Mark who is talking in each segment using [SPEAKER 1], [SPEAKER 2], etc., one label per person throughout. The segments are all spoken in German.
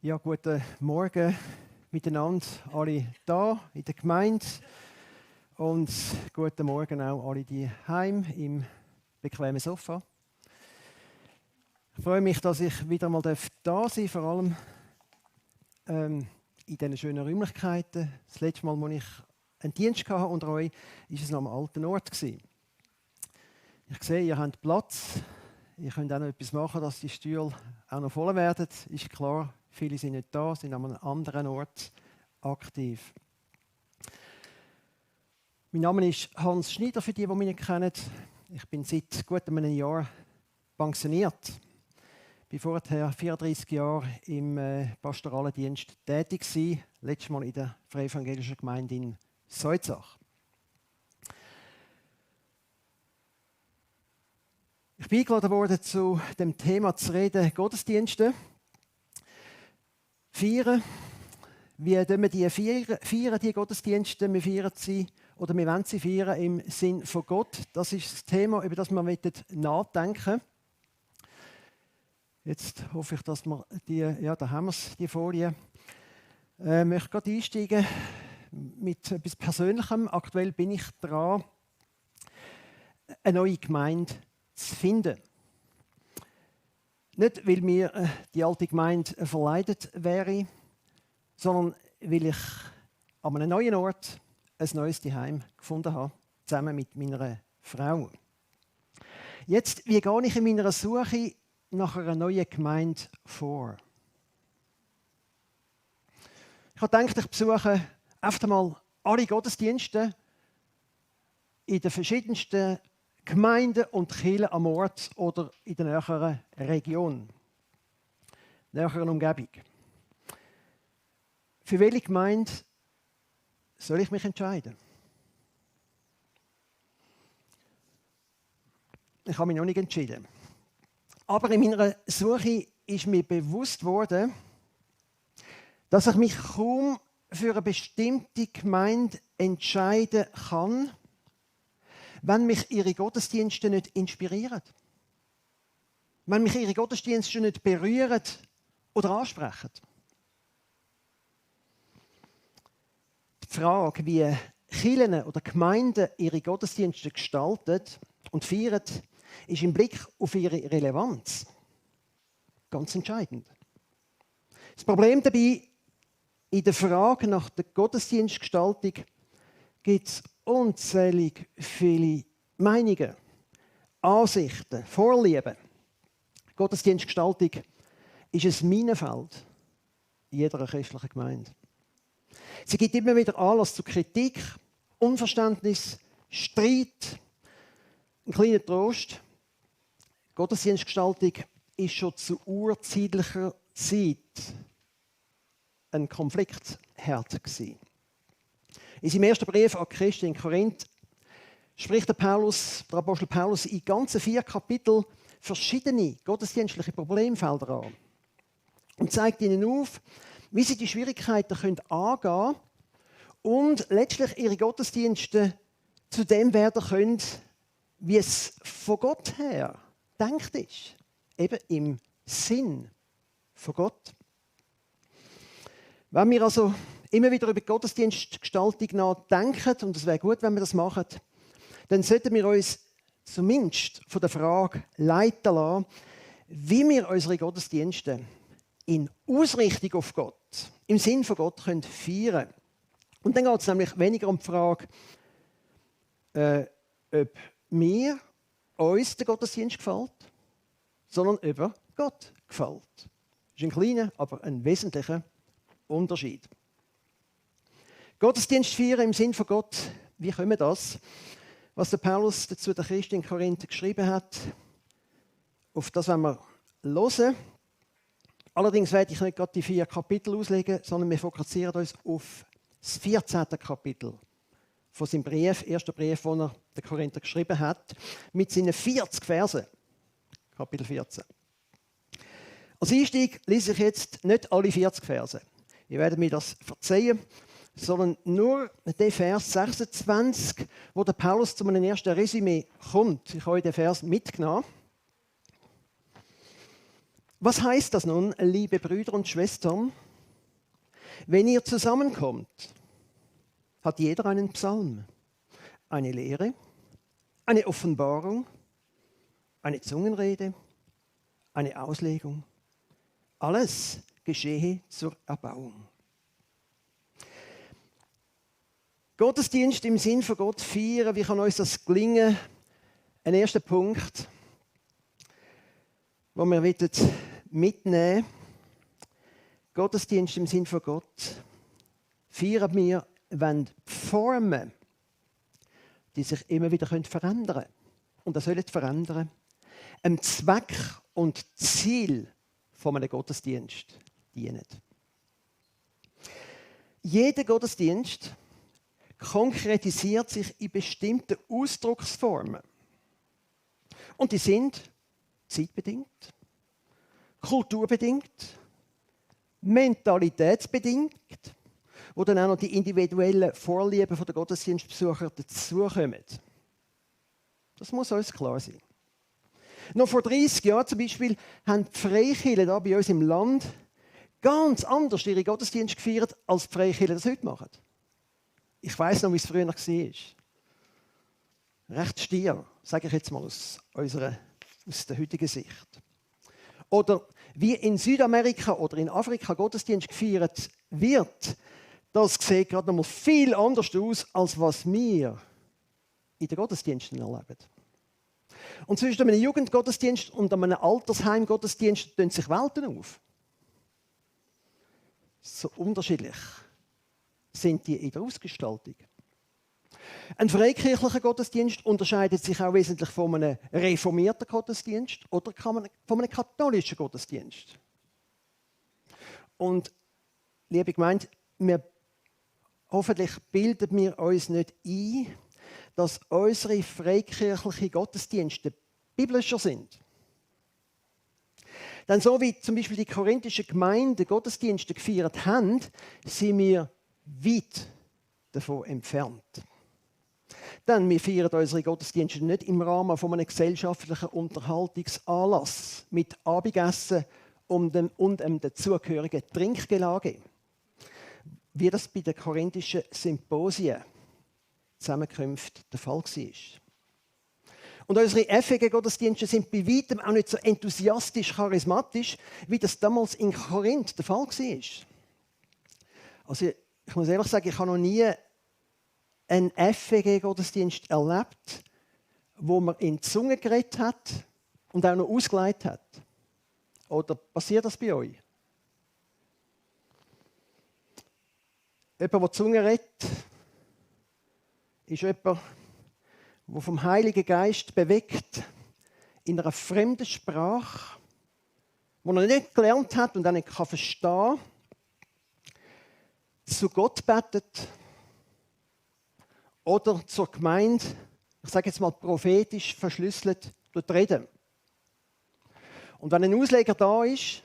[SPEAKER 1] Ja, guten Morgen miteinander, alle da in der Gemeinde und guten Morgen auch alle die heim im bequemen Sofa. Ich freue mich, dass ich wieder mal da sein darf, vor allem in diesen schönen Räumlichkeiten. Das letzte Mal, als ich einen Dienst hatte unter euch, war es noch am alten Ort. Ich sehe, ihr habt Platz. Ihr könnt auch noch etwas machen, dass die Stühle auch noch voll werden. Ist klar, viele sind nicht da, sind an einem anderen Ort aktiv. Mein Name ist Hans Schneider, für die mich nicht kennen. Ich bin seit gut einem Jahr pensioniert. Ich war vorher 34 Jahre im pastoralen Dienst tätig gewesen, letztes Mal in der Freievangelischen Gemeinde in Seuzach. Ich bin eingeladen worden, zu dem Thema zu reden, Gottesdienste. Feiern. Wie wir die feiern, die Gottesdienste? Wir feiern sie, oder wir wollen sie feiern im Sinn von Gott. Das ist das Thema, über das wir nachdenken. Jetzt hoffe ich, dass wir da haben wir es, die Folie. Ich möchte gerade einsteigen mit etwas Persönlichem. Aktuell bin ich dran, eine neue Gemeinde zu finden. Nicht, weil mir die alte Gemeinde verleidet wäre, sondern weil ich an einem neuen Ort ein neues Zuhause gefunden habe, zusammen mit meiner Frau. Jetzt, wie gehe ich in meiner Suche nach einer neuen Gemeinde vor? Ich habe gedacht, ich besuche einfach einmal alle Gottesdienste in den verschiedensten Gemeinden und Kirchen am Ort oder in der näheren Region, näheren Umgebung. Für welche Gemeinde soll ich mich entscheiden? Ich habe mich noch nicht entschieden. Aber in meiner Suche ist mir bewusst worden, dass ich mich kaum für eine bestimmte Gemeinde entscheiden kann, wenn mich ihre Gottesdienste nicht inspirieren. Wenn mich ihre Gottesdienste nicht berühren oder ansprechen. Die Frage, wie Kirchen oder Gemeinden ihre Gottesdienste gestalten und feiern, ist im Blick auf ihre Relevanz ganz entscheidend. Das Problem dabei, in der Frage nach der Gottesdienstgestaltung gibt es unzählig viele Meinungen, Ansichten, Vorlieben. Gottesdienstgestaltung ist ein Minenfeld in jeder christlichen Gemeinde. Sie gibt immer wieder Anlass zu Kritik, Unverständnis, Streit. Ein kleiner Trost. Gottesdienstgestaltung ist schon zu urzeitlicher Zeit ein Konfliktherd gewesen. In seinem ersten Brief an die Christen in Korinth spricht der Apostel Paulus in ganzen 4 Kapiteln verschiedene gottesdienstliche Problemfelder an und zeigt ihnen auf, wie sie die Schwierigkeiten angehen können und letztlich ihre Gottesdienste zu dem werden können, wie es von Gott her denkt ist. Eben im Sinn von Gott. Wenn wir also immer wieder über die Gottesdienstgestaltung nachdenken, und es wäre gut, wenn wir das machen, dann sollten wir uns zumindest von der Frage leiten lassen, wie wir unsere Gottesdienste in Ausrichtung auf Gott, im Sinn von Gott, feiern können. Und dann geht es nämlich weniger um die Frage, ob uns der Gottesdienst gefällt, sondern ob Gott gefällt. Das ist ein kleiner, aber ein wesentlicher Unterschied. Gottesdienst feiern im Sinn von Gott, wie können wir das? Was der Paulus dazu der Christen in Korinth geschrieben hat, auf das wollen wir hören. Allerdings werde ich nicht gerade die 4 Kapitel auslegen, sondern wir fokussieren uns auf das 14. Kapitel von seinem Brief, ersten Brief, den er den Korinther geschrieben hat, mit seinen 40 Versen. Kapitel 14. Als Einstieg lese ich jetzt nicht alle 40 Verse. Ihr werdet mir das verzeihen, sondern nur den Vers 26, wo der Paulus zu einem ersten Resümee kommt. Ich habe euch den Vers mitgenommen. Was heißt das nun, liebe Brüder und Schwestern? Wenn ihr zusammenkommt, hat jeder einen Psalm, eine Lehre, eine Offenbarung, eine Zungenrede, eine Auslegung. Alles geschehe zur Erbauung. Gottesdienst im Sinn von Gott feiern, wie kann uns das gelingen? Ein erster Punkt, den wir mitnehmen wollen. Gottesdienst im Sinn von Gott feiern wir, wenn die Formen, die sich immer wieder verändern können, und das sollen verändern, einem Zweck und Ziel von einem Gottesdienst dienen. Jeder Gottesdienst konkretisiert sich in bestimmten Ausdrucksformen. Und die sind zeitbedingt, kulturbedingt, mentalitätsbedingt, wo dann auch noch die individuellen Vorlieben der Gottesdienstbesucher dazukommen. Das muss uns klar sein. Noch vor 30 Jahren zum Beispiel haben die Freikirchen hier bei uns im Land ganz anders ihre Gottesdienste gefeiert, als die Freikirchen das heute machen. Ich weiss noch, wie es früher war. Recht stier, sage ich jetzt mal aus der heutigen Sicht. Oder wie in Südamerika oder in Afrika Gottesdienst gefeiert wird, das sieht gerade noch mal viel anders aus, als was wir in den Gottesdiensten erleben. Und zwischen einem Jugendgottesdienst und einem Altersheimgottesdienst tun sich Welten auf. So unterschiedlich sind die in der Ausgestaltung. Ein freikirchlicher Gottesdienst unterscheidet sich auch wesentlich von einem reformierten Gottesdienst oder von einem katholischen Gottesdienst. Und, liebe Gemeinde, hoffentlich bilden wir uns nicht ein, dass unsere freikirchlichen Gottesdienste biblischer sind. Denn so wie zum Beispiel die korinthischen Gemeinden Gottesdienste gefeiert haben, sind wir weit davon entfernt. Denn wir feiern unsere Gottesdienste nicht im Rahmen von einem gesellschaftlichen Unterhaltungsanlass mit Abendessen und dem dazugehörigen Trinkgelage, wie das bei den korinthischen Symposien Zusammenkünften der Fall war. Und unsere FEG-Gottesdienste sind bei weitem auch nicht so enthusiastisch charismatisch, wie das damals in Korinth der Fall war. Also ich muss ehrlich sagen, ich habe noch nie einen FEG-Gottesdienst erlebt, wo man in die Zunge geredet hat und auch noch ausgeleitet hat. Oder passiert das bei euch? Jemand, der die Zunge redet, ist jemand, der vom Heiligen Geist bewegt, in einer fremden Sprache, die er nicht gelernt hat und auch nicht verstehen kann, zu Gott betet oder zur Gemeinde, ich sage jetzt mal prophetisch verschlüsselt, reden. Und wenn ein Ausleger da ist,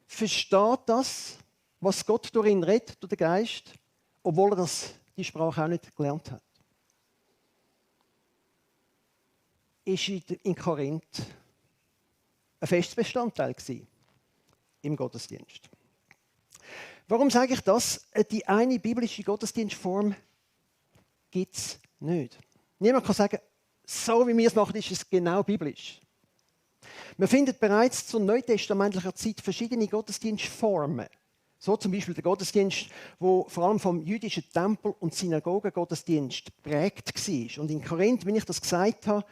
[SPEAKER 1] versteht das, was Gott durch ihn redet, durch den Geist, obwohl er die Sprache auch nicht gelernt hat. Ist in Korinth ein festes Bestandteil im Gottesdienst. Warum sage ich das? Die eine biblische Gottesdienstform gibt es nicht. Niemand kann sagen, so wie wir es machen, ist es genau biblisch. Man findet bereits zur neutestamentlichen Zeit verschiedene Gottesdienstformen. So zum Beispiel der Gottesdienst, wo vor allem vom jüdischen Tempel- und Synagogengottesdienst geprägt war. Und in Korinth, wie ich das gesagt habe,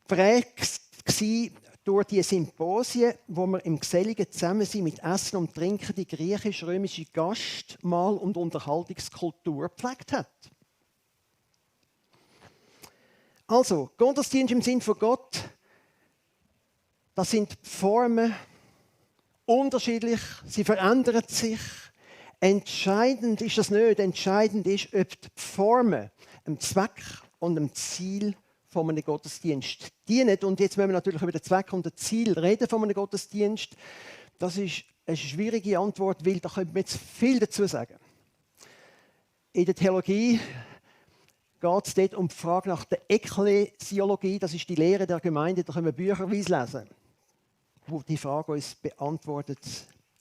[SPEAKER 1] prägt war durch die Symposien, wo man im geselligen Zusammensein mit Essen und Trinken die griechisch-römische Gastmahl- und Unterhaltungskultur gepflegt hat. Also, Gottesdienst im Sinn von Gott, das sind Formen, unterschiedlich, sie verändern sich. Entscheidend ist das nicht. Entscheidend ist, ob die Formen dem Zweck und dem Ziel von einem Gottesdienst dienen. Und jetzt müssen wir natürlich über den Zweck und das Ziel reden von einem Gottesdienst. Das ist eine schwierige Antwort, weil da können wir jetzt viel dazu sagen. In der Theologie geht es dort um die Frage nach der Ekklesiologie. Das ist die Lehre der Gemeinde, da können wir bücherweise lesen. wo die Frage uns beantwortet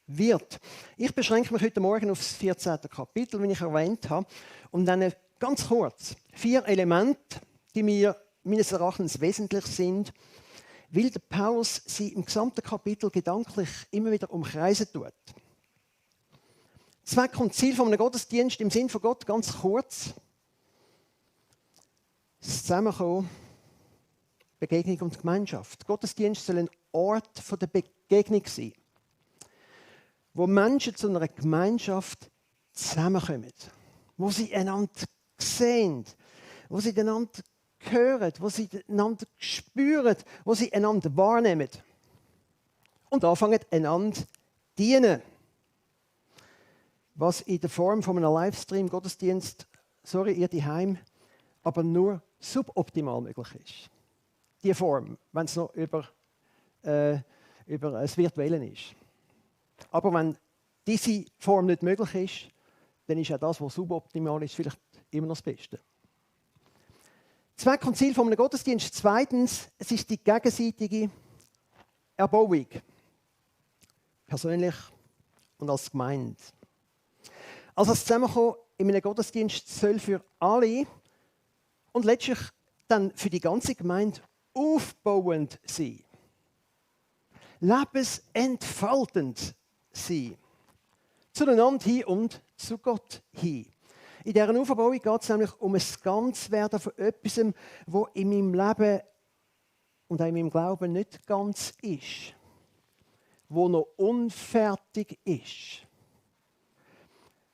[SPEAKER 1] wird. Ich beschränke mich heute Morgen auf das 14. Kapitel, wie ich erwähnt habe, und nenne ganz kurz 4 Elemente, die mir meines Erachtens wesentlich sind, weil der Paulus sie im gesamten Kapitel gedanklich immer wieder umkreisen tut. Zweck und Ziel von einem Gottesdienst im Sinn von Gott, ganz kurz. Das Zusammenkommen, Begegnung und Gemeinschaft. Gottesdienst soll ein Ort von der Begegnung sein, wo Menschen zu einer Gemeinschaft zusammenkommen, wo sie einander sehen, wo sie einander hören, wo sie einander spüren, wo sie einander wahrnehmen und anfangen, einander zu dienen. Was in der Form von einem Livestream-Gottesdienst, sorry, ihr daheim, aber nur suboptimal möglich ist. Die Form, wenn es noch über das Virtuelle ist. Aber wenn diese Form nicht möglich ist, dann ist auch das, was suboptimal ist, vielleicht immer noch das Beste. Zweck und Ziel von einem Gottesdienst. Zweitens, es ist die gegenseitige Erbauung. Persönlich und als Gemeinde. Also das Zusammenkommen in einem Gottesdienst soll für alle und letztlich dann für die ganze Gemeinde aufbauend sein. Lebensentfaltend sein. Zueinander hin und zu Gott hin. In dieser Aufbauung geht es nämlich um ein Ganzwerden von etwas, das in meinem Leben und auch in meinem Glauben nicht ganz ist. Wo noch unfertig ist.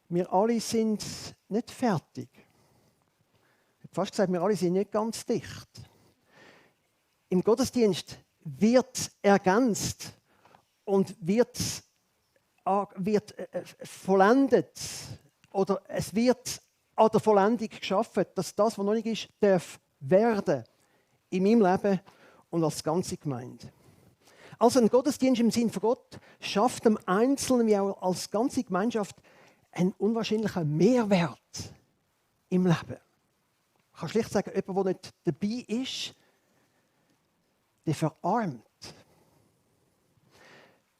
[SPEAKER 1] Wir alle sind nicht fertig. Ich habe fast gesagt, wir alle sind nicht ganz dicht. Im Gottesdienst wird ergänzt und wird vollendet. Oder es wird an der Vollendung geschaffen, dass das, was noch nicht ist, darf werden in meinem Leben und als ganze Gemeinde. Also ein Gottesdienst im Sinn von Gott schafft dem Einzelnen wie auch als ganze Gemeinschaft einen unwahrscheinlichen Mehrwert im Leben. Ich kann schlicht sagen, jemand, der nicht dabei ist, der verarmt.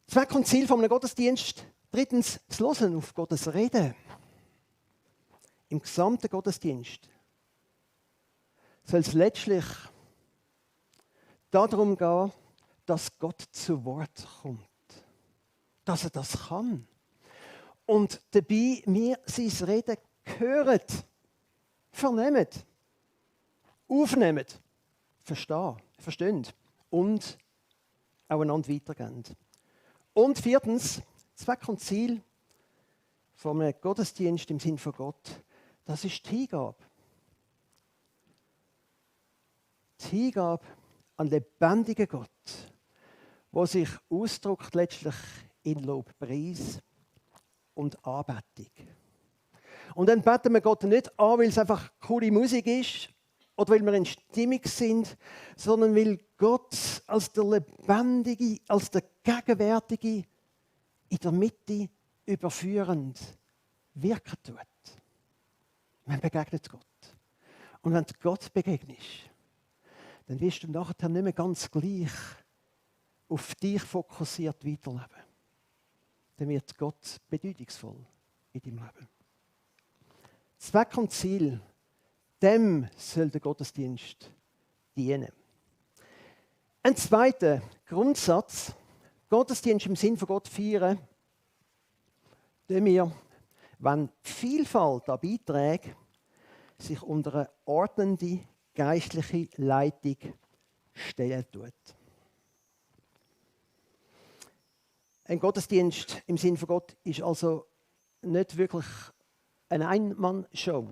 [SPEAKER 1] Zweck und Ziel von einem Gottesdienst. Drittens, das Hören auf Gottes Reden. Im gesamten Gottesdienst soll es letztlich darum gehen, dass Gott zu Wort kommt. Dass er das kann. Und dabei wir sein Reden hören, vernehmen, aufnehmen, verstehen und auch einander weitergeben. Und viertens, Zweck und Ziel von einem Gottesdienst im Sinn von Gott, das ist die Hingabe. Die Hingabe an den lebendigen Gott, der sich ausdrückt letztlich in Lobpreis und Anbetung. Und dann beten wir Gott nicht an, weil es einfach coole Musik ist oder weil wir in Stimmung sind, sondern weil Gott als der Lebendige, als der Gegenwärtige in der Mitte überführend wirken tut. Man begegnet Gott. Und wenn du Gott begegnest, dann wirst du nachher nicht mehr ganz gleich auf dich fokussiert weiterleben. Dann wird Gott bedeutungsvoll in deinem Leben. Zweck und Ziel, dem soll der Gottesdienst dienen. Ein zweiter Grundsatz, Gottesdienst im Sinn von Gott feiern, tun wir, wenn die Vielfalt an Beiträgen sich unter eine ordnende geistliche Leitung stellen tut. Ein Gottesdienst im Sinn von Gott ist also nicht wirklich eine Ein-Mann-Show.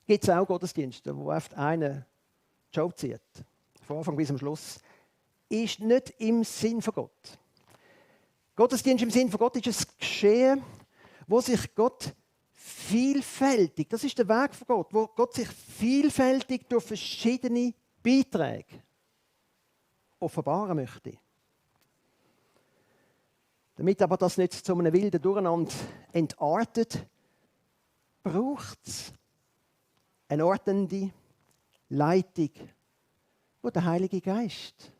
[SPEAKER 1] Gibt es auch Gottesdienste, wo oft einer die Show zieht, von Anfang bis zum Schluss, ist nicht im Sinn von Gott. Gottesdienst im Sinn von Gott ist ein Geschehen, wo sich Gott vielfältig, das ist der Weg von Gott, wo Gott sich vielfältig durch verschiedene Beiträge offenbaren möchte. Damit aber das nicht zu einem wilden Durcheinander entartet, braucht es eine ordnende Leitung, die der Heilige Geist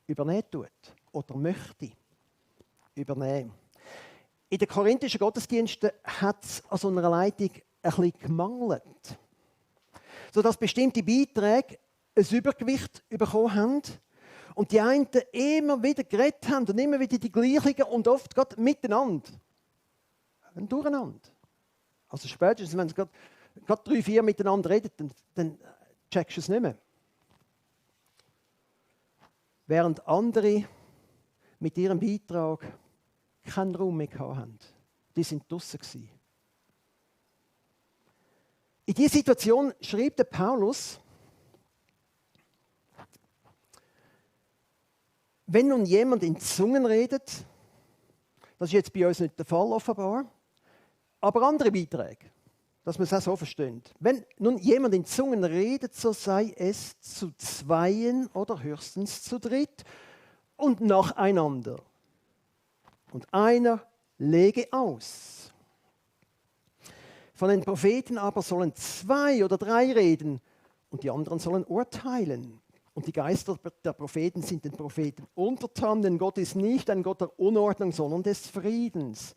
[SPEAKER 1] übernehmen tut oder möchte übernehmen. In den korinthischen Gottesdiensten hat es an so einer Leitung ein bisschen gemangelt, sodass bestimmte Beiträge ein Übergewicht bekommen haben und die einen immer wieder geredet haben und immer wieder die gleichen und oft gerade miteinander. Durcheinander. Also spätestens, wenn sie gerade 3, 4 miteinander reden, dann checkst du es nicht mehr. Während andere mit ihrem Beitrag keinen Raum mehr hatten. Die sind draussen gewesen. In dieser Situation schrieb der Paulus, wenn nun jemand in Zungen redet, das ist jetzt bei uns nicht der Fall offenbar, aber andere Beiträge, dass man es auch so versteht. Wenn nun jemand in Zungen redet, so sei es zu zweien oder höchstens zu dritt und nacheinander. Und einer lege aus. Von den Propheten aber sollen 2 oder 3 reden und die anderen sollen urteilen. Und die Geister der Propheten sind den Propheten untertan, denn Gott ist nicht ein Gott der Unordnung, sondern des Friedens.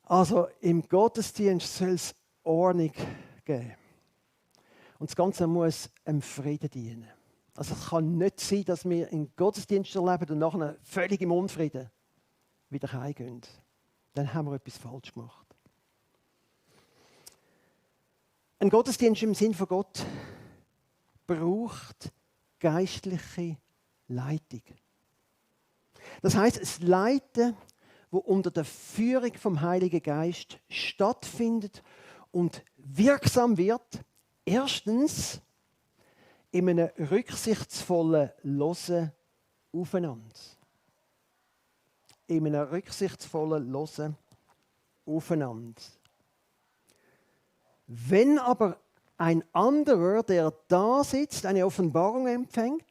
[SPEAKER 1] Also im Gottesdienst soll es Ordnung geben. Und das Ganze muss dem Frieden dienen. Also es kann nicht sein, dass wir einen Gottesdienst erleben und nachher völlig im Unfrieden wieder heimgehen. Dann haben wir etwas falsch gemacht. Ein Gottesdienst im Sinn von Gott braucht geistliche Leitung. Das heißt, es Leiten, wo unter der Führung vom Heiligen Geist stattfindet und wirksam wird. Erstens in einem rücksichtsvollen Hören aufeinander. In einem rücksichtsvollen Hören aufeinander. Wenn aber ein anderer, der da sitzt, eine Offenbarung empfängt,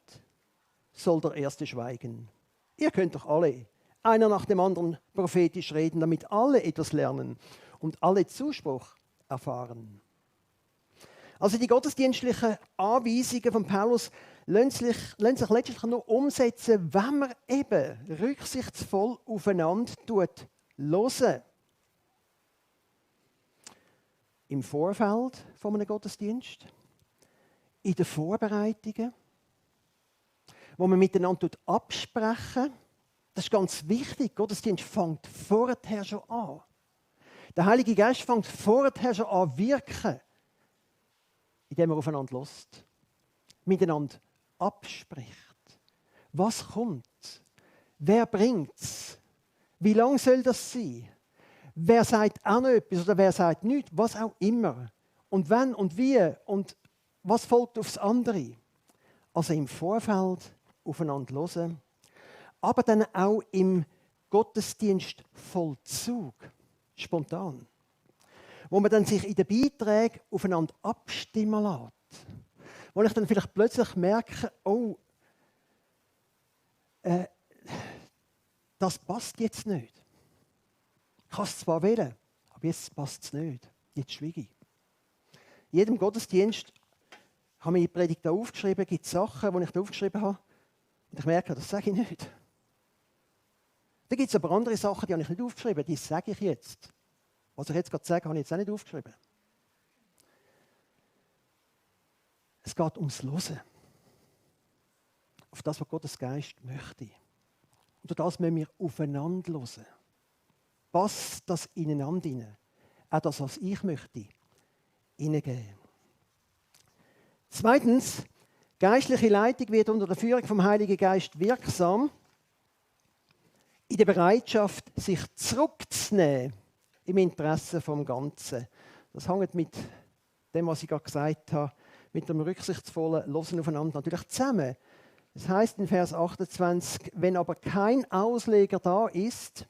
[SPEAKER 1] soll der Erste schweigen. Ihr könnt doch alle, einer nach dem anderen, prophetisch reden, damit alle etwas lernen und alle Zuspruch erfahren. Also die gottesdienstlichen Anweisungen von Paulus lassen sich letztlich nur umsetzen, wenn man eben rücksichtsvoll aufeinander hören. Im Vorfeld von einem Gottesdienst, in den Vorbereitungen, wo man miteinander absprechen. Das ist ganz wichtig. Gottesdienst fängt vorher schon an. Der Heilige Geist fängt vorher schon an wirken, indem er aufeinander hört, miteinander abspricht. Was kommt? Wer bringt es? Wie lange soll das sein? Wer sagt auch noch etwas oder wer sagt nichts? Was auch immer. Und wann und wie und was folgt aufs andere? Also im Vorfeld aufeinander hören, aber dann auch im Gottesdienstvollzug, spontan. Wo man dann sich in den Beiträgen aufeinander abstimmen lässt. Wo ich dann vielleicht plötzlich merke, oh, das passt jetzt nicht. Ich kann es zwar wählen, aber jetzt passt es nicht. Jetzt schweige ich. In jedem Gottesdienst habe ich die Predigt da aufgeschrieben, gibt es Sachen, die ich da aufgeschrieben habe. Und ich merke, das sage ich nicht. Dann gibt es aber andere Sachen, die habe ich nicht aufgeschrieben, die sage ich jetzt. Was ich jetzt gerade sage, habe ich jetzt auch nicht aufgeschrieben. Es geht ums Hören. Auf das, was Gottes Geist möchte. Und durch das müssen wir aufeinander hören. Passt das ineinander hinein. Auch das, was ich möchte, hineingeben. Zweitens, geistliche Leitung wird unter der Führung vom Heiligen Geist wirksam in der Bereitschaft, sich zurückzunehmen im Interesse vom Ganzen. Das hängt mit dem, was ich gerade gesagt habe, mit dem rücksichtsvollen Hören aufeinander natürlich zusammen. Das heißt in Vers 28, wenn aber kein Ausleger da ist,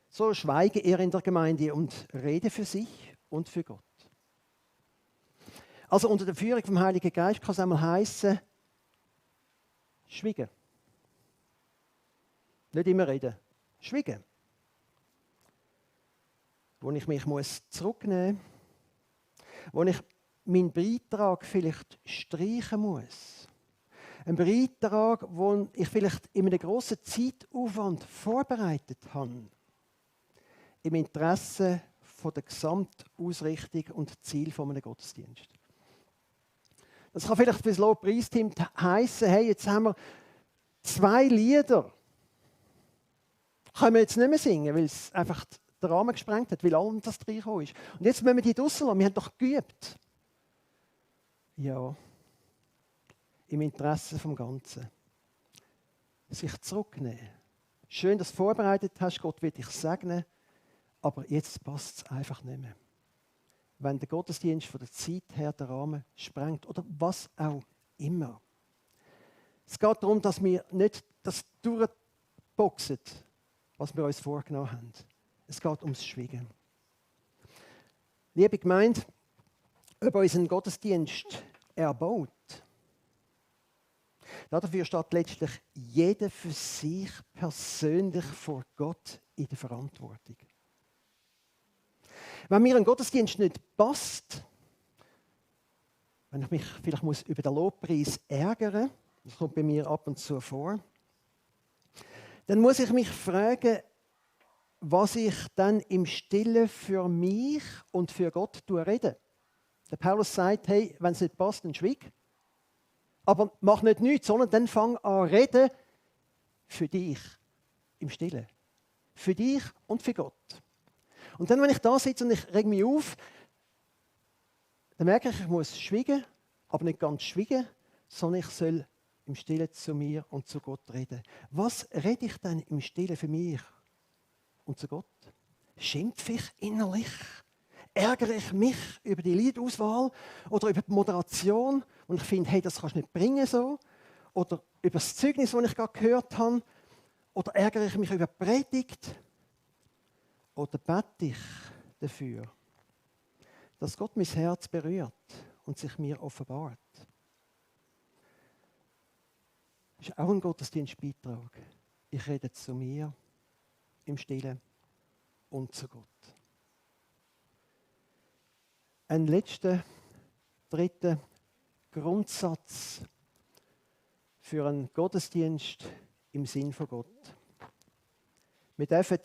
[SPEAKER 1] so schweige er in der Gemeinde und rede für sich und für Gott. Also unter der Führung vom Heiligen Geist kann es einmal heißen, schweigen. Nicht immer reden, schweigen. Wo ich mich zurücknehmen muss, wo ich meinen Beitrag vielleicht streichen muss. Ein Beitrag, den ich vielleicht in einem grossen Zeitaufwand vorbereitet habe. Im Interesse von der Gesamtausrichtung und Ziel von einem Gottesdienst. Das kann vielleicht für das Lobpreisteam heissen, hey, jetzt haben wir 2 Lieder. Können wir jetzt nicht mehr singen, weil es einfach den Rahmen gesprengt hat, weil allem das reingekommen ist. Und jetzt müssen wir die draussen lassen. Wir haben doch geübt. Ja, im Interesse vom Ganzen. Sich zurücknehmen. Schön, dass du vorbereitet hast, Gott wird dich segnen, aber jetzt passt es einfach nicht mehr. Wenn der Gottesdienst von der Zeit her den Rahmen sprengt oder was auch immer. Es geht darum, dass wir nicht das durchboxen, was wir uns vorgenommen haben. Es geht ums Schweigen. Liebe Gemeinde, ob unseren Gottesdienst erbaut, dafür steht letztlich jeder für sich persönlich vor Gott in der Verantwortung. Wenn mir ein Gottesdienst nicht passt, wenn ich mich vielleicht über den Lobpreis ärgern muss, das kommt bei mir ab und zu vor, dann muss ich mich fragen, was ich dann im Stillen für mich und für Gott rede. Der Paulus sagt, hey, wenn es nicht passt, dann schweig. Aber mach nicht nichts, sondern dann fang an reden für dich im Stillen. Für dich und für Gott. Und dann, wenn ich da sitze und ich reg mich auf, dann merke ich muss schweigen, aber nicht ganz schweigen, sondern ich soll im Stillen zu mir und zu Gott reden. Was rede ich denn im Stillen für mich und zu Gott? Schimpfe ich innerlich? Ärgere ich mich über die Liedauswahl oder über die Moderation und ich finde, hey, das kannst du nicht bringen so? Oder über das Zeugnis, das ich gerade gehört habe? Oder ärgere ich mich über die Predigt? Oder bete ich dafür, dass Gott mein Herz berührt und sich mir offenbart? Das ist auch ein Gottesdienstbeitrag. Ich rede zu mir im Stillen und zu Gott. Ein letzter, dritter Grundsatz für einen Gottesdienst im Sinn von Gott. Wir dürfen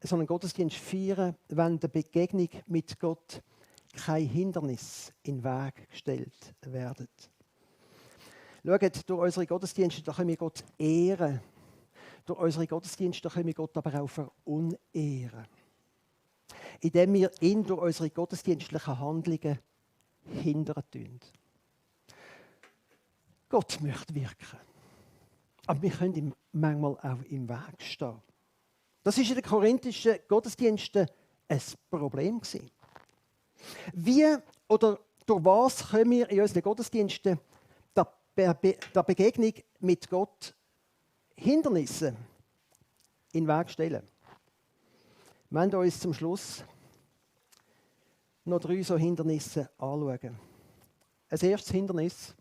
[SPEAKER 1] so einen Gottesdienst feiern, wenn der Begegnung mit Gott kein Hindernis in den Weg gestellt werden. Schaut, durch unsere Gottesdienste da können wir Gott ehren. Durch unsere Gottesdienste da können wir Gott aber auch verunehren. Indem wir ihn durch unsere gottesdienstlichen Handlungen hindern tun. Gott möchte wirken. Aber wir können ihm manchmal auch im Weg stehen. Das war in den korinthischen Gottesdiensten ein Problem. Wie oder durch was können wir in unseren Gottesdiensten der Begegnung mit Gott Hindernisse in den Weg stellen? Wir werden uns zum Schluss noch 3 so Hindernisse anschauen. Ein erstes Hindernis,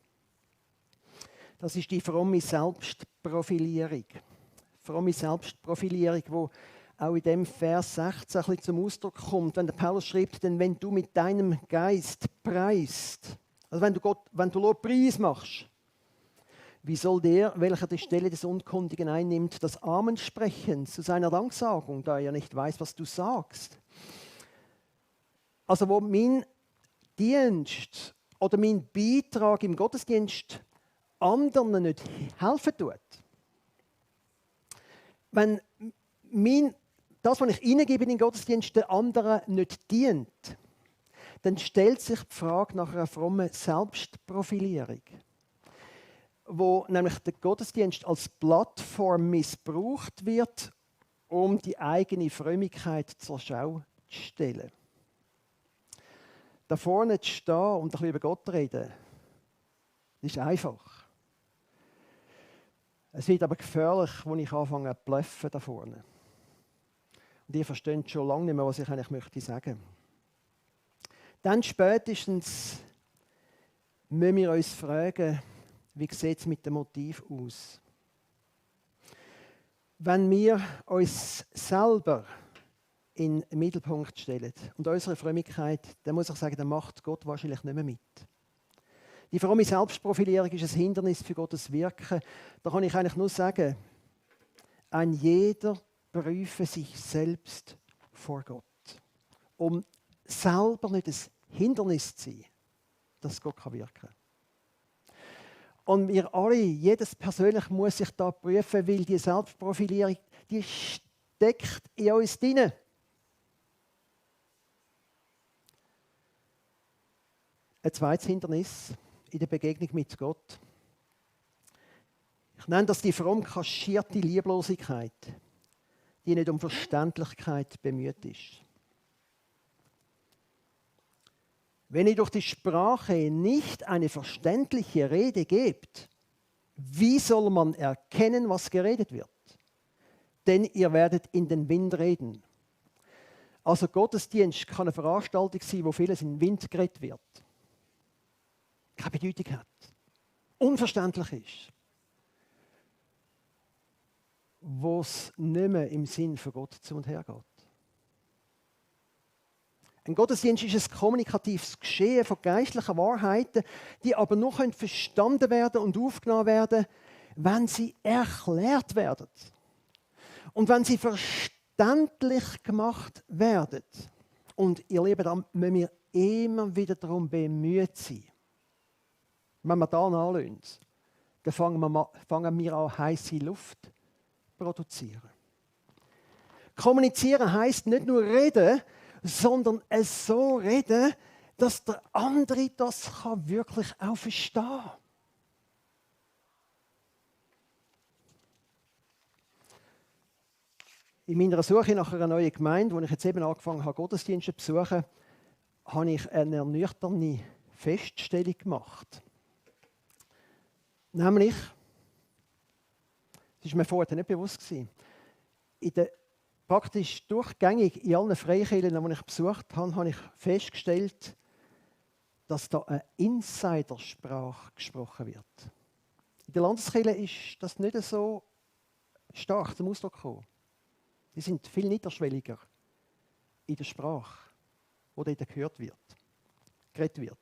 [SPEAKER 1] das ist die fromme Selbstprofilierung. Fromme Selbstprofilierung, die auch in dem Vers 16 ein bisschen zum Ausdruck kommt, wenn der Paulus schreibt, denn wenn du mit deinem Geist preist, also wenn du Lobpreis machst, wie soll der, welcher die Stelle des Unkundigen einnimmt, das Amen sprechen zu seiner Danksagung, da er nicht weiß, was du sagst? Also wo mein Dienst oder mein Beitrag im Gottesdienst anderen nicht helfen tut. Wenn das, was ich hineingebe in den Gottesdienst, den anderen nicht dient, dann stellt sich die Frage nach einer frommen Selbstprofilierung, wo nämlich der Gottesdienst als Plattform missbraucht wird, um die eigene Frömmigkeit zur Schau zu stellen. Da vorne zu stehen und ein bisschen über Gott zu reden, ist einfach. Es wird aber gefährlich, wenn ich anfange zu bluffen da vorne. Und ihr versteht schon lange nicht mehr, was ich eigentlich möchte sagen. Dann spätestens müssen wir uns fragen, wie sieht es mit dem Motiv aus? Wenn wir uns selber in den Mittelpunkt stellen und unsere Frömmigkeit, dann muss ich sagen, dann macht Gott wahrscheinlich nicht mehr mit. Die fromme Selbstprofilierung ist ein Hindernis für Gottes Wirken. Da kann ich eigentlich nur sagen, ein jeder prüfe sich selbst vor Gott, um selber nicht ein Hindernis zu sein, dass Gott wirken kann. Und wir alle, jedes persönlich muss sich da prüfen, weil die Selbstprofilierung, die steckt in uns drin. Ein zweites Hindernis in der Begegnung mit Gott. Ich nenne das die fromm kaschierte Lieblosigkeit, die nicht um Verständlichkeit bemüht ist. Wenn ihr durch die Sprache nicht eine verständliche Rede gebt, wie soll man erkennen, was geredet wird? Denn ihr werdet in den Wind reden. Also Gottesdienst kann eine Veranstaltung sein, wo vieles in den Wind geredet wird. Keine Bedeutung hat. Unverständlich ist. Wo es nicht mehr im Sinn von Gott zu und her geht. Ein Gottesdienst ist ein kommunikatives Geschehen von geistlichen Wahrheiten, die aber nur verstanden werden und aufgenommen werden, wenn sie erklärt werden. Und wenn sie verständlich gemacht werden. Und ihr Lieben, da müssen wir immer wieder darum bemüht sein. Wenn wir da nachlösen, dann fangen wir an, heisse Luft zu produzieren. Kommunizieren heisst nicht nur reden, sondern es so reden, dass der andere das wirklich auch verstehen kann. In meiner Suche nach einer neuen Gemeinde, wo ich jetzt eben angefangen habe, Gottesdienste zu besuchen, habe ich eine ernüchternde Feststellung gemacht. Nämlich, das war mir vorher nicht bewusst gewesen, praktisch durchgängig in allen Freikirchen, die ich besucht habe, habe ich festgestellt, dass da eine Insidersprache gesprochen wird. In der Landeskirche ist das nicht so stark zum Ausdruck gekommen. Die sind viel niederschwelliger in der Sprache, die dort gehört wird, geredet wird.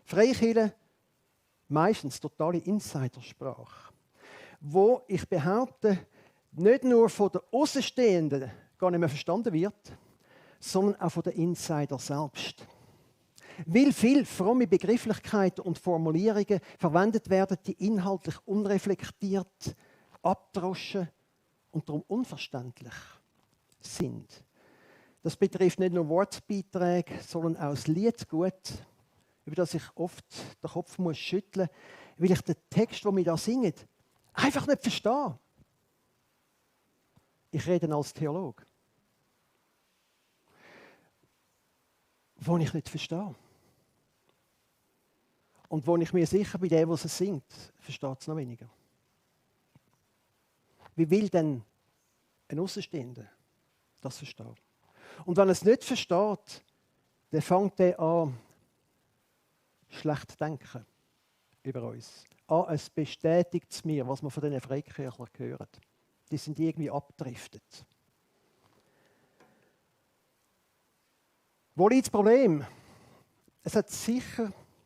[SPEAKER 1] Freikirche meistens totale Insidersprache, wo ich behaupte, nicht nur von den Außenstehenden gar nicht mehr verstanden wird, sondern auch von den Insidern selbst. Weil viele fromme Begrifflichkeiten und Formulierungen verwendet werden, die inhaltlich unreflektiert, abgedroschen und darum unverständlich sind. Das betrifft nicht nur Wortbeiträge, sondern auch das Liedgut, über das ich oft den Kopf schütteln muss, weil ich den Text, den wir da singen, einfach nicht verstehe. Ich rede als Theologe. Wo ich nicht verstehe. Und wo ich mir sicher bin, der es singt, versteht es noch weniger. Wie will denn ein Außenstehender das verstehen? Und wenn er es nicht versteht, dann fängt er an, schlecht zu denken über uns. Es bestätigt es mir, was wir von diesen Freikirchlern hören. Die sind irgendwie abgedriftet. Wo liegt das Problem? Es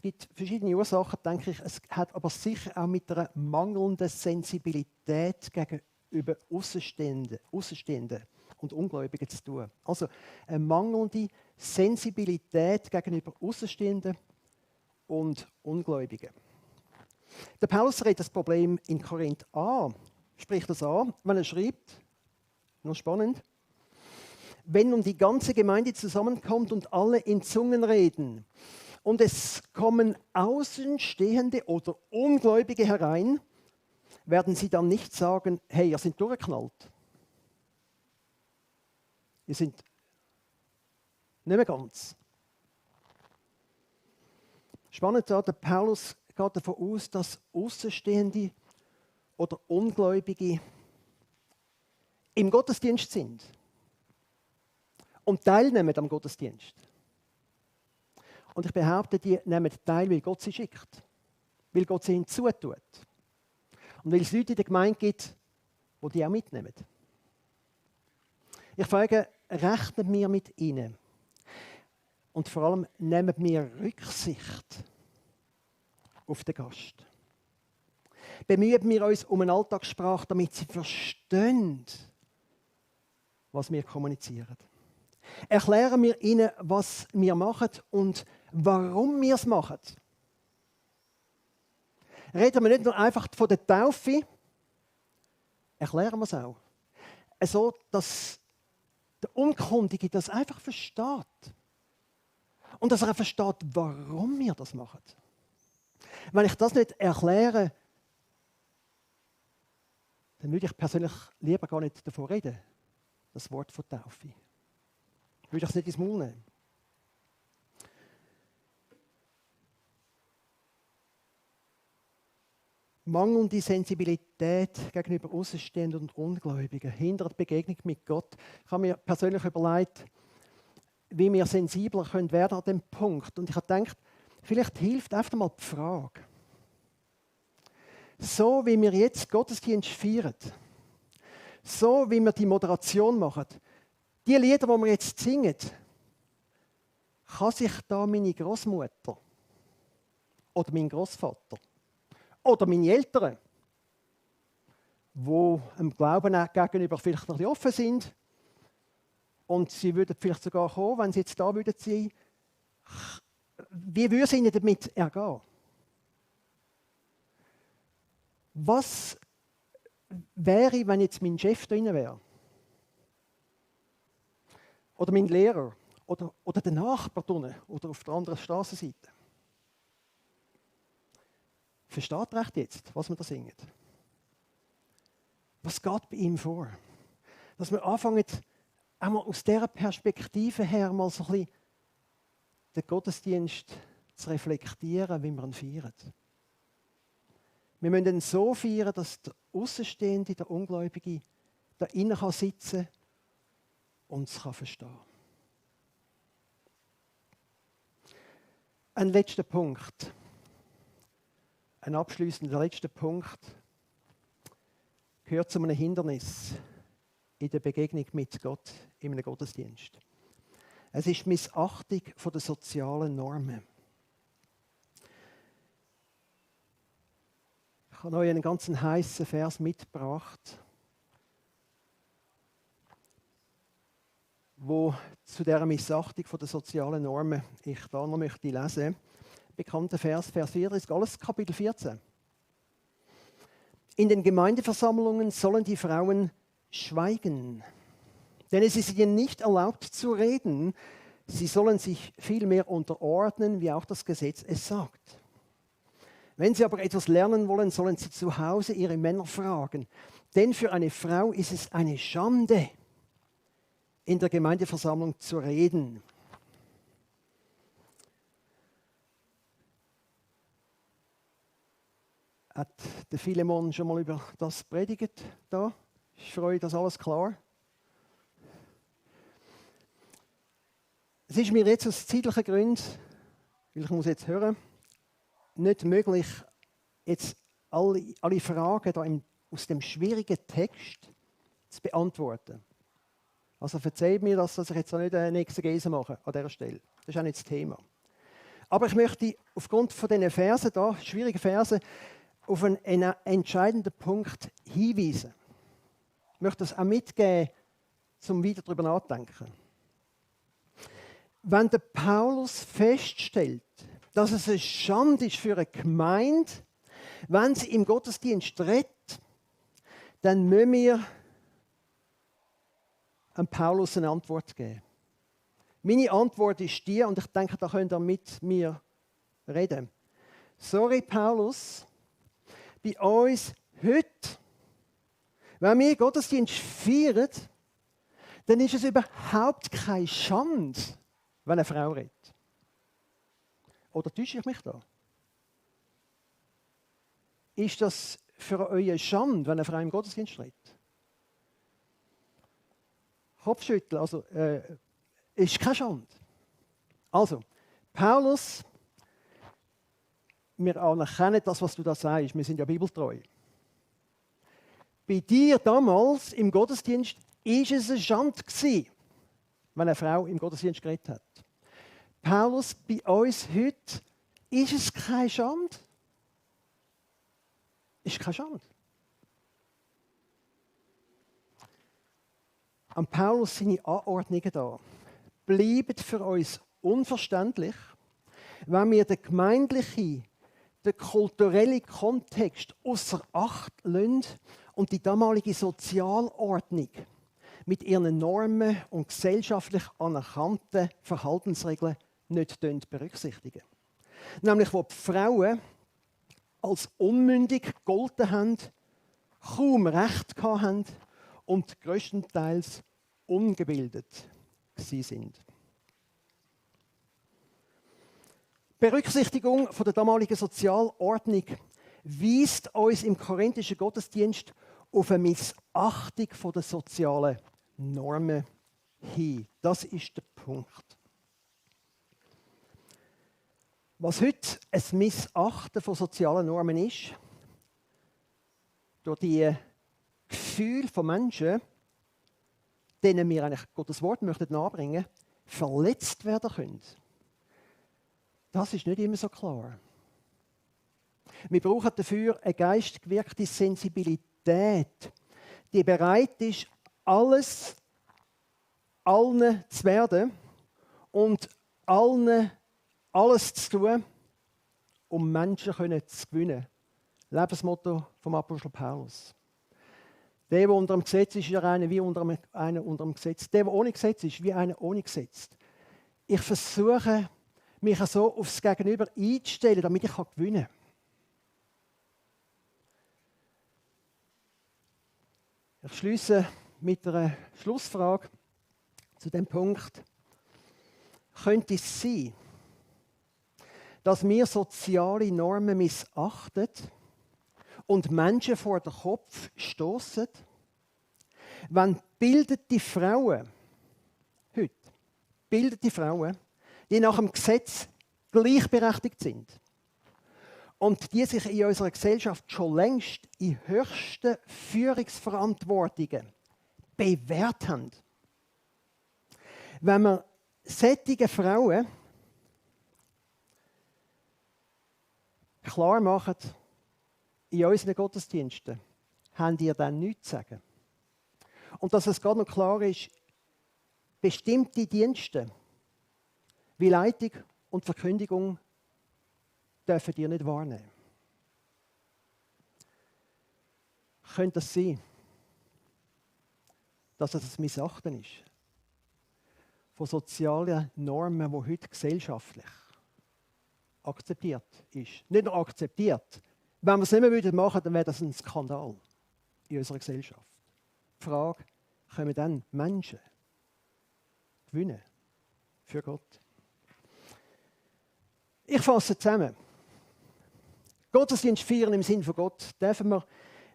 [SPEAKER 1] gibt verschiedene Ursachen, denke ich. Es hat aber sicher auch mit einer mangelnden Sensibilität gegenüber Außenstehenden und Ungläubigen zu tun. Also eine mangelnde Sensibilität gegenüber Außenstehenden und Ungläubigen. Der Paulus redet das Problem in Korinth an. Spricht das an, wenn er schreibt, noch spannend, wenn nun die ganze Gemeinde zusammenkommt und alle in Zungen reden und es kommen Außenstehende oder Ungläubige herein, werden sie dann nicht sagen, hey, ihr seid durchgeknallt. Ihr seid nicht mehr ganz. Spannend da, der Paulus geht davon aus, dass Außenstehende oder Ungläubige im Gottesdienst sind und teilnehmen am Gottesdienst. Und ich behaupte, die nehmen teil, weil Gott sie schickt, weil Gott sie hinzutut und weil es Leute in der Gemeinde gibt, die die auch mitnehmen. Ich frage, rechnen wir mit ihnen und vor allem nehmen wir Rücksicht auf den Gast. Bemühen wir uns um eine Alltagssprache, damit sie verstehen, was wir kommunizieren. Erklären wir ihnen, was wir machen und warum wir es machen. Reden wir nicht nur einfach von der Taufe, erklären wir es auch. So, dass der Unkundige das einfach versteht. Und dass er auch versteht, warum wir das machen. Wenn ich das nicht erkläre, dann würde ich persönlich lieber gar nicht davon reden. Das Wort von Taufe. Würde ich es nicht ins Maul nehmen. Mangelnde Sensibilität gegenüber Außenstehenden und Ungläubigen hindert die Begegnung mit Gott. Ich habe mir persönlich überlegt, wie wir sensibler werden können an diesem Punkt. Und ich habe gedacht, vielleicht hilft einfach mal die Frage. So wie wir jetzt Gottesdienst feiern, so wie wir die Moderation machen, die Lieder, die wir jetzt singen, kann sich da meine Großmutter oder mein Großvater oder meine Eltern, die dem Glauben gegenüber vielleicht noch ein bisschen offen sind und sie würden vielleicht sogar kommen, wenn sie jetzt da würden sein, wie würde es ihnen damit ergehen? Was wäre, wenn jetzt mein Chef drin wäre? Oder mein Lehrer? Oder der Nachbar drinnen? Oder auf der anderen Straßenseite? Versteht recht jetzt, was wir da singen? Was geht bei ihm vor? Dass wir anfangen, einmal aus dieser Perspektive her mal so ein bisschen den Gottesdienst zu reflektieren, wie wir ihn feiern. Wir müssen ihn so feiern, dass der Außenstehende, der Ungläubige, da innen sitzen kann und es verstehen kann. Ein letzter Punkt. Ein abschließender letzter Punkt gehört zu einem Hindernis in der Begegnung mit Gott in einem Gottesdienst. Es ist die Missachtung der sozialen Normen. Ich habe euch einen ganz heißen Vers mitgebracht, wo zu dieser Missachtung der sozialen Normen ich da noch möchte lesen. Bekannter Vers 34, alles Kapitel 14. In den Gemeindeversammlungen sollen die Frauen schweigen, denn es ist ihnen nicht erlaubt zu reden. Sie sollen sich vielmehr unterordnen, wie auch das Gesetz es sagt. Wenn sie aber etwas lernen wollen, sollen sie zu Hause ihre Männer fragen. Denn für eine Frau ist es eine Schande, in der Gemeindeversammlung zu reden. Hat der Philemon schon mal über das predigt da? Ist für euch das alles klar? Es ist mir jetzt aus zeitlichen Gründen, weil ich muss jetzt hören, nicht möglich, jetzt alle Fragen da aus dem schwierigen Text zu beantworten. Also verzeiht mir, dass ich jetzt auch nicht eine Exegese mache an dieser Stelle. Das ist auch nicht das Thema. Aber ich möchte aufgrund von diesen Versen da, schwierigen Versen, auf einen entscheidenden Punkt hinweisen. Ich möchte das auch mitgeben, um wieder darüber nachzudenken. Wenn der Paulus feststellt, dass es eine Schande ist für eine Gemeinde, wenn sie im Gottesdienst redet, dann müssen wir an Paulus eine Antwort geben. Meine Antwort ist die, und ich denke, da könnt ihr mit mir reden. Sorry, Paulus, bei uns heute, wenn wir Gottesdienst feiern, dann ist es überhaupt keine Schande, wenn eine Frau redet. Oder täusche ich mich da? Ist das für euch eine Schande, wenn eine Frau im Gottesdienst redet? Kopfschütteln, also ist keine Schande. Also, Paulus, wir anerkennen das, was du da sagst. Wir sind ja bibeltreu. Bei dir damals im Gottesdienst ist es eine Schande gewesen, wenn eine Frau im Gottesdienst geredet hat. Paulus, bei uns heute ist es keine Schande, Ist keine Schande. An Paulus seine Anordnungen da bleiben für uns unverständlich, wenn wir den gemeindlichen, den kulturellen Kontext außer Acht lassen und die damalige Sozialordnung mit ihren Normen und gesellschaftlich anerkannten Verhaltensregeln nicht berücksichtigen. Nämlich, wo die Frauen als unmündig gegolten haben, kaum Recht hatten und größtenteils ungebildet sind. Berücksichtigung von der damaligen Sozialordnung weist uns im korinthischen Gottesdienst auf eine Missachtung von der sozialen Normen hin. Das ist der Punkt. Was heute ein Missachten von sozialen Normen ist, durch die Gefühle von Menschen, denen wir eigentlich Gottes Wort möchten nahebringen, verletzt werden können. Das ist nicht immer so klar. Wir brauchen dafür eine geistgewirkte Sensibilität, die bereit ist, alles allen zu werden und allen alles zu tun, um Menschen zu gewinnen. Lebensmotto vom Apostel Paulus. Der unter dem Gesetz ist, ist einer wie einer unter dem Gesetz. Der ohne Gesetz ist, wie einer ohne Gesetz. Ich versuche, mich so aufs Gegenüber einzustellen, damit ich gewinnen kann. Ich schließe mit einer Schlussfrage zu dem Punkt. Könnte es sein, dass wir soziale Normen missachten und Menschen vor den Kopf stoßen, wenn bildete Frauen, die nach dem Gesetz gleichberechtigt sind und die sich in unserer Gesellschaft schon längst in höchsten Führungsverantwortungen bewährt haben. Wenn wir solche Frauen klar machen, in unseren Gottesdiensten haben die dann nichts zu sagen. Und dass es gerade noch klar ist, bestimmte Dienste wie Leitung und Verkündigung dürfen die nicht wahrnehmen. Könnte es sein, dass es ein Missachten ist von sozialen Normen, die heute gesellschaftlich akzeptiert ist. Nicht nur akzeptiert. Wenn wir es nicht mehr machen würden, dann wäre das ein Skandal in unserer Gesellschaft. Die Frage, können wir dann Menschen gewinnen für Gott? Ich fasse zusammen. Gottesdienst feiern im Sinn von Gott dürfen wir,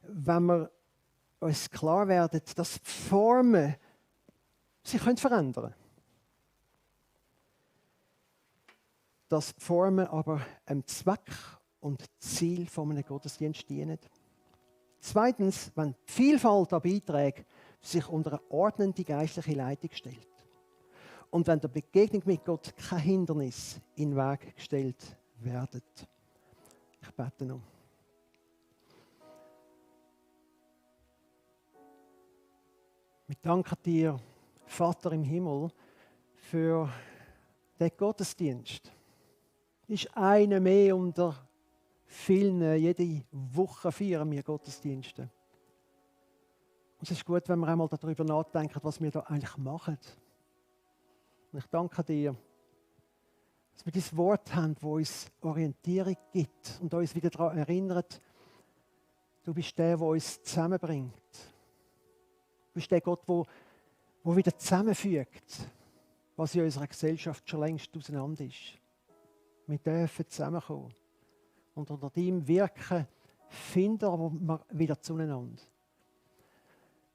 [SPEAKER 1] wenn wir uns klar werden, dass die Formen sich verändern können. Dass die Formen aber einem Zweck und Ziel von einem Gottesdienst dienen. Zweitens, wenn die Vielfalt an Beiträgen sich unter eine ordnende geistliche Leitung stellt. Und wenn der Begegnung mit Gott kein Hindernis in den Weg gestellt werden. Ich bete noch. Wir danken dir, Vater im Himmel, für den Gottesdienst. Ist einer mehr unter vielen. Jede Woche feiern wir Gottesdienste. Und es ist gut, wenn wir einmal darüber nachdenken, was wir da eigentlich machen. Und ich danke dir, dass wir dieses Wort haben, das uns Orientierung gibt und uns wieder daran erinnert, du bist der, der uns zusammenbringt. Du bist der Gott, der wieder zusammenfügt, was in unserer Gesellschaft schon längst auseinander ist. Wir dürfen zusammenkommen. Und unter deinem Wirken finden wir wieder zueinander.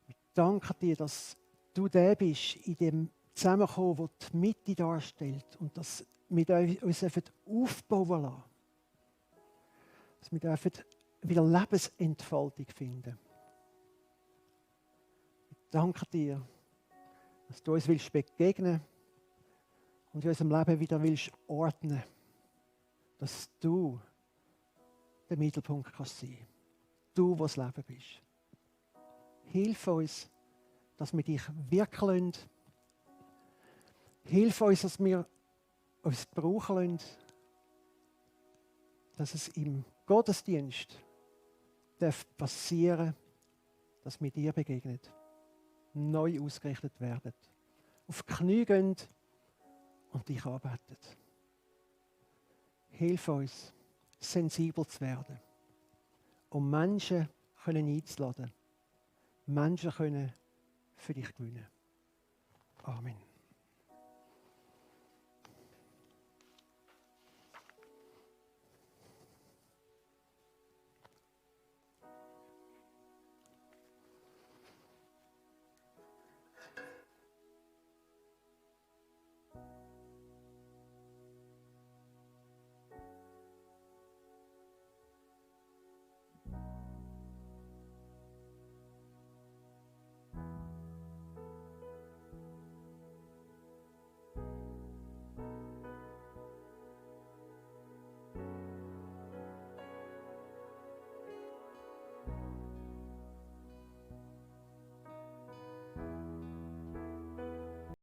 [SPEAKER 1] Ich danke dir, dass du der bist, in dem Zusammenkommen, wo die Mitte darstellt und dass wir uns aufbauen lassen. Dass wir dürfen wieder Lebensentfaltung finden. Ich danke dir, dass du uns begegnen willst und in unserem Leben wieder ordnen willst. Dass du der Mittelpunkt kannst sein. du, was Leben bist. Hilf uns, dass wir dich wirken lassen. Hilf uns, dass wir uns brauchen lassen, dass es im Gottesdienst passieren darf, dass wir dir begegnen, neu ausgerichtet werden, auf die Knie gehen und dich anbeten. Hilf uns, sensibel zu werden, um Menschen einzuladen, Menschen können für dich gewinnen. Amen.